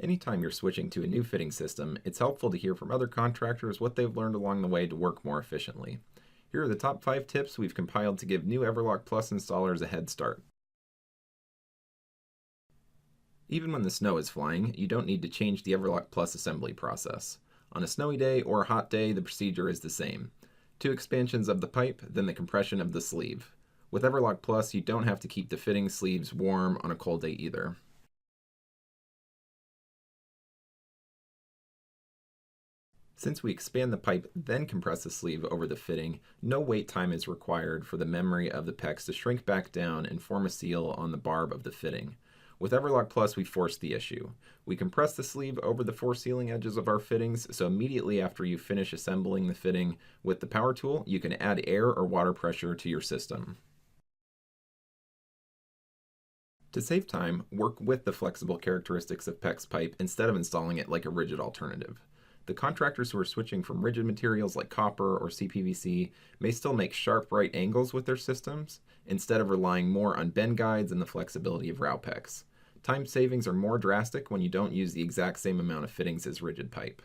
Anytime you're switching to a new fitting system, it's helpful to hear from other contractors what they've learned along the way to work more efficiently. Here are the top 5 tips we've compiled to give new EVERLOC Plus installers a head start. Even when the snow is flying, you don't need to change the EVERLOC Plus assembly process. On a snowy day or a hot day, the procedure is the same. 2 expansions of the pipe, then the compression of the sleeve. With EVERLOC Plus, you don't have to keep the fitting sleeves warm on a cold day either. Since we expand the pipe, then compress the sleeve over the fitting, no wait time is required for the memory of the PEX to shrink back down and form a seal on the barb of the fitting. With EVERLOC Plus, we force the issue. We compress the sleeve over the 4 sealing edges of our fittings, so immediately after you finish assembling the fitting with the power tool, you can add air or water pressure to your system. To save time, work with the flexible characteristics of PEX pipe instead of installing it like a rigid alternative. The contractors who are switching from rigid materials like copper or CPVC may still make sharp right angles with their systems, instead of relying more on bend guides and the flexibility of REHAU PEX. Time savings are more drastic when you don't use the exact same amount of fittings as rigid pipe.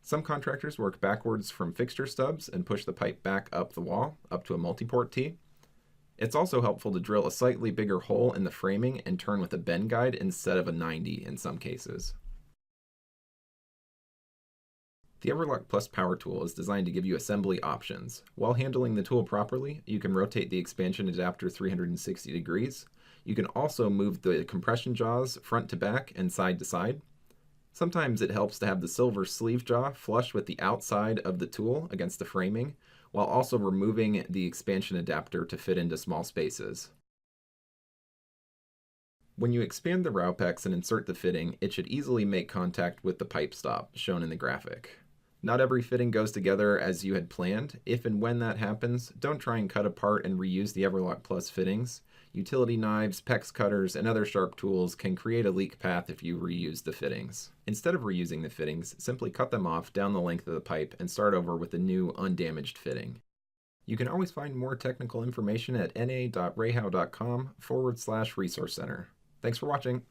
Some contractors work backwards from fixture stubs and push the pipe back up the wall, up to a multi-port T. It's also helpful to drill a slightly bigger hole in the framing and turn with a bend guide instead of a 90 in some cases. The EVERLOC Plus power tool is designed to give you assembly options. While handling the tool properly, you can rotate the expansion adapter 360 degrees. You can also move the compression jaws front to back and side to side. Sometimes it helps to have the silver sleeve jaw flush with the outside of the tool against the framing, while also removing the expansion adapter to fit into small spaces. When you expand the REHAU PEX and insert the fitting, it should easily make contact with the pipe stop, shown in the graphic. Not every fitting goes together as you had planned. If and when that happens, don't try and cut apart and reuse the EVERLOC Plus fittings. Utility knives, PEX cutters, and other sharp tools can create a leak path if you reuse the fittings. Instead of reusing the fittings, simply cut them off down the length of the pipe and start over with a new, undamaged fitting. You can always find more technical information at na.rehau.com/resource center. Thanks for watching.